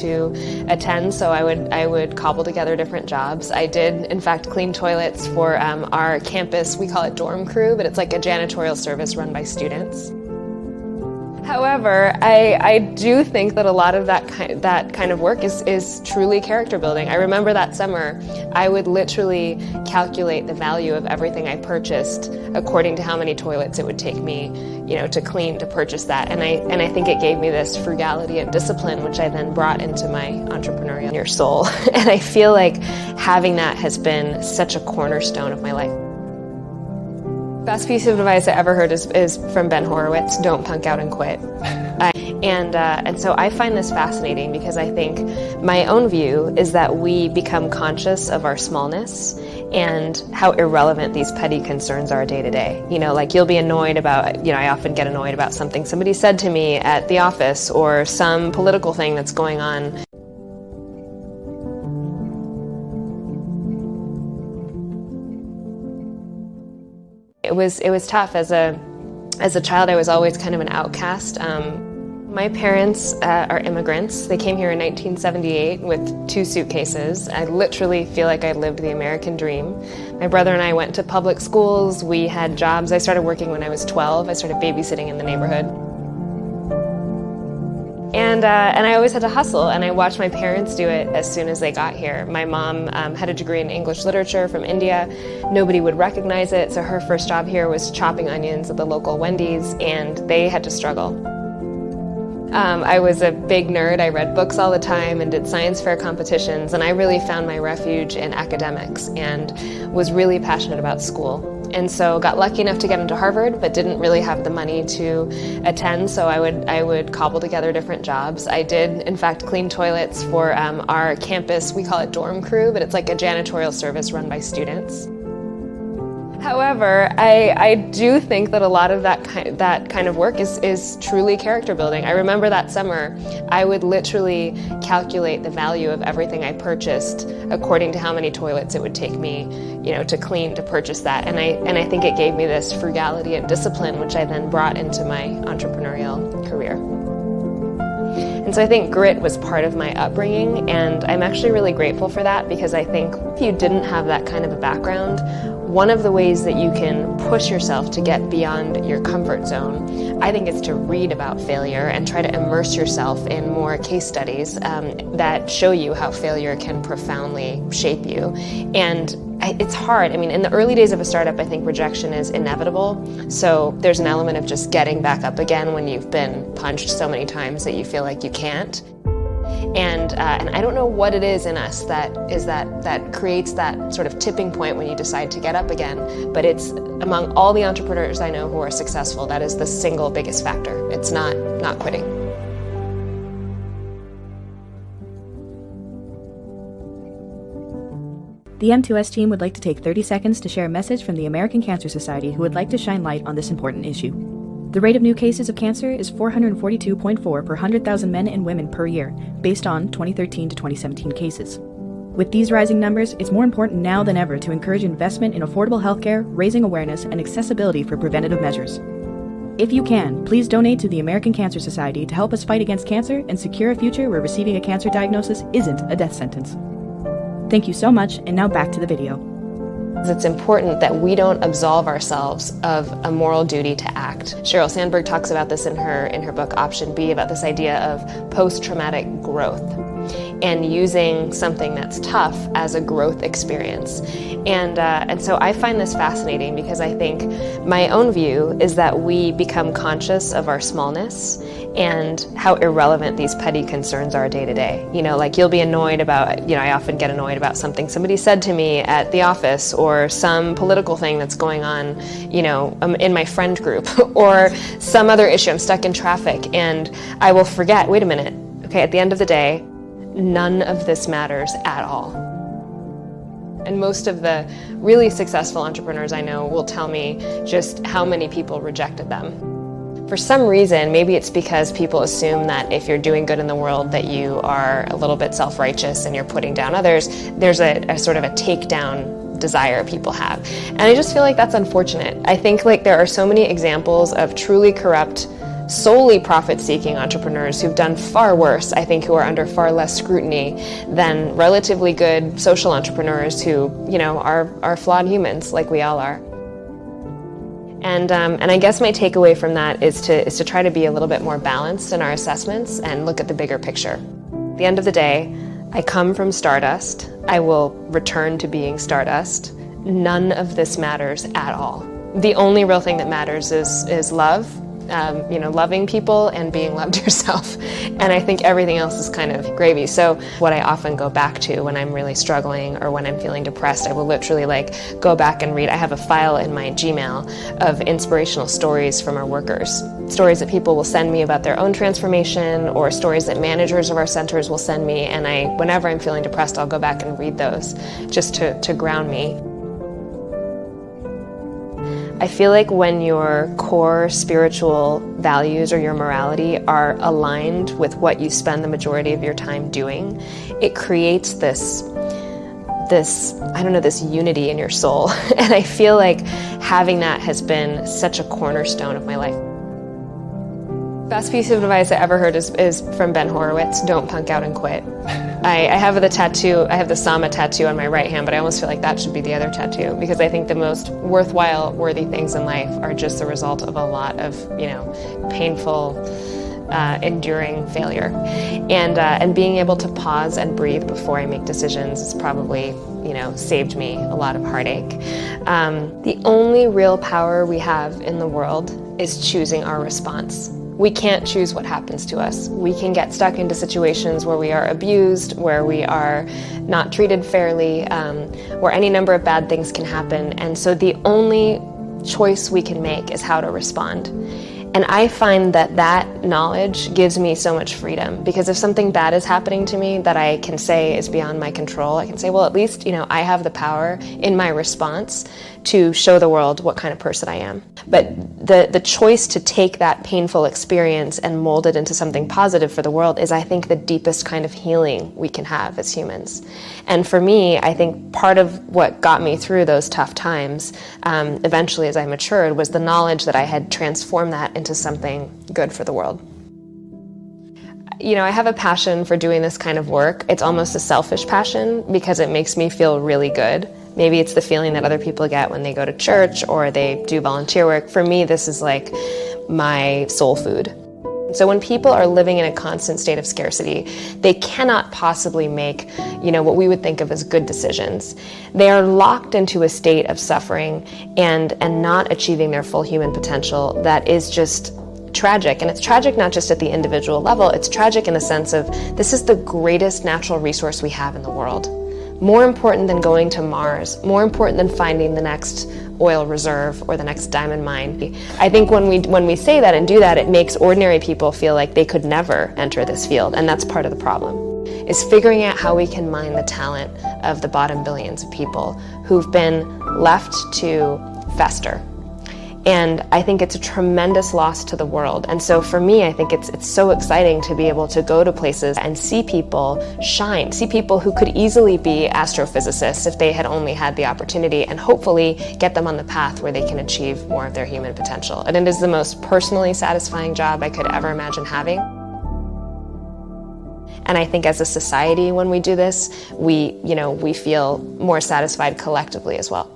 to attend, so I would cobble together different jobs. I did, in fact, clean toilets for our campus. We call it dorm crew, but it's like a janitorial service run by students. However, I do think that a lot of that kind of work is truly character building. I remember that summer, I would literally calculate the value of everything I purchased according to how many toilets it would take me, to clean, to purchase that. And I think it gave me this frugality and discipline, which I then brought into my entrepreneurial soul. And I feel like having that has been such a cornerstone of my life. Best piece of advice I ever heard is from Ben Horowitz: don't punk out and quit. And so I find this fascinating because I think my own view is that we become conscious of our smallness and how irrelevant these petty concerns are day to day. Like you'll be annoyed about, I often get annoyed about something somebody said to me at the office or some political thing that's going on. It was tough. As a child, I was always kind of an outcast. My parents are immigrants. They came here in 1978 with 2 suitcases. I literally feel like I lived the American dream. My brother and I went to public schools. We had jobs. I started working when I was 12. I started babysitting in the neighborhood. And I always had to hustle, and I watched my parents do it as soon as they got here. My mom had a degree in English literature from India. Nobody would recognize it, so her first job here was chopping onions at the local Wendy's, and they had to struggle. I was a big nerd. I read books all the time and did science fair competitions, and I really found my refuge in academics and was really passionate about school. And so got lucky enough to get into Harvard, but didn't really have the money to attend, so I would cobble together different jobs. I did, in fact, clean toilets for our campus. We call it dorm crew, but it's like a janitorial service run by students. However, I do think that a lot of that kind of work is truly character building. I remember that summer, I would literally calculate the value of everything I purchased according to how many toilets it would take me, to clean, to purchase that. And I think it gave me this frugality and discipline, which I then brought into my entrepreneurial career. And so I think grit was part of my upbringing, and I'm actually really grateful for that, because I think if you didn't have that kind of a background, one of the ways that you can push yourself to get beyond your comfort zone, I think, is to read about failure and try to immerse yourself in more case studies that show you how failure can profoundly shape you. And it's hard. I mean, in the early days of a startup, I think rejection is inevitable. So there's an element of just getting back up again when you've been punched so many times that you feel like you can't. And I don't know what it is in us that creates that sort of tipping point when you decide to get up again, but it's among all the entrepreneurs I know who are successful, that is the single biggest factor. It's not quitting. The M2S team would like to take 30 seconds to share a message from the American Cancer Society, who would like to shine light on this important issue. The rate of new cases of cancer is 442.4 per 100,000 men and women per year, based on 2013 to 2017 cases. With these rising numbers, it's more important now than ever to encourage investment in affordable healthcare, raising awareness and accessibility for preventative measures. If you can, please donate to the American Cancer Society to help us fight against cancer and secure a future where receiving a cancer diagnosis isn't a death sentence. Thank you so much, and now back to the video. It's important that we don't absolve ourselves of a moral duty to act. Sheryl Sandberg talks about this in her book Option B, about this idea of post-traumatic growth and using something that's tough as a growth experience. And so I find this fascinating because I think my own view is that we become conscious of our smallness and how irrelevant these petty concerns are day to day. Like you'll be annoyed about, I often get annoyed about something somebody said to me at the office or some political thing that's going on, in my friend group or some other issue. I'm stuck in traffic and I will forget, wait a minute, okay, at the end of the day, none of this matters at all. And most of the really successful entrepreneurs I know will tell me just how many people rejected them. For some reason, maybe it's because people assume that if you're doing good in the world that you are a little bit self-righteous and you're putting down others. There's a sort of a takedown desire people have. And I just feel like that's unfortunate. I think like there are so many examples of truly corrupt solely profit-seeking entrepreneurs who've done far worse, I think, who are under far less scrutiny than relatively good social entrepreneurs who, are flawed humans like we all are. And I guess my takeaway from that is to try to be a little bit more balanced in our assessments and look at the bigger picture. At the end of the day, I come from stardust. I will return to being stardust. None of this matters at all. The only real thing that matters is love, loving people and being loved yourself. And I think everything else is kind of gravy. So what I often go back to when I'm really struggling or when I'm feeling depressed, I will literally go back and read. I have a file in my Gmail of inspirational stories from our workers. Stories that people will send me about their own transformation, or stories that managers of our centers will send me. And whenever I'm feeling depressed, I'll go back and read those just to ground me. I feel like when your core spiritual values or your morality are aligned with what you spend the majority of your time doing, it creates this unity in your soul. And I feel like having that has been such a cornerstone of my life. Best piece of advice I ever heard is from Ben Horowitz: don't punk out and quit. I have the Sama tattoo on my right hand, but I almost feel like that should be the other tattoo, because I think the most worthwhile, worthy things in life are just the result of a lot of, painful, enduring failure. And being able to pause and breathe before I make decisions has probably, saved me a lot of heartache. The only real power we have in the world is choosing our response. We can't choose what happens to us. We can get stuck into situations where we are abused, where we are not treated fairly, where any number of bad things can happen. And so the only choice we can make is how to respond. And I find that knowledge gives me so much freedom, because if something bad is happening to me that I can say is beyond my control, I can say, well, at least, I have the power in my response to show the world what kind of person I am. But the choice to take that painful experience and mold it into something positive for the world is, I think, the deepest kind of healing we can have as humans. And for me, I think part of what got me through those tough times, eventually as I matured, was the knowledge that I had transformed that into something good for the world. I have a passion for doing this kind of work. It's almost a selfish passion because it makes me feel really good. Maybe it's the feeling that other people get when they go to church or they do volunteer work. For me, this is like my soul food. So when people are living in a constant state of scarcity, they cannot possibly make, what we would think of as good decisions. They are locked into a state of suffering and not achieving their full human potential that is just tragic. And it's tragic not just at the individual level, it's tragic in the sense of this is the greatest natural resource we have in the world. More important than going to Mars, more important than finding the next oil reserve or the next diamond mine. I think when we say that and do that, it makes ordinary people feel like they could never enter this field, and that's part of the problem, is figuring out how we can mine the talent of the bottom billions of people who've been left to fester. And I think it's a tremendous loss to the world. And so for me, I think it's so exciting to be able to go to places and see people shine, see people who could easily be astrophysicists if they had only had the opportunity, and hopefully get them on the path where they can achieve more of their human potential. And it is the most personally satisfying job I could ever imagine having. And I think as a society, when we do this, we feel more satisfied collectively as well.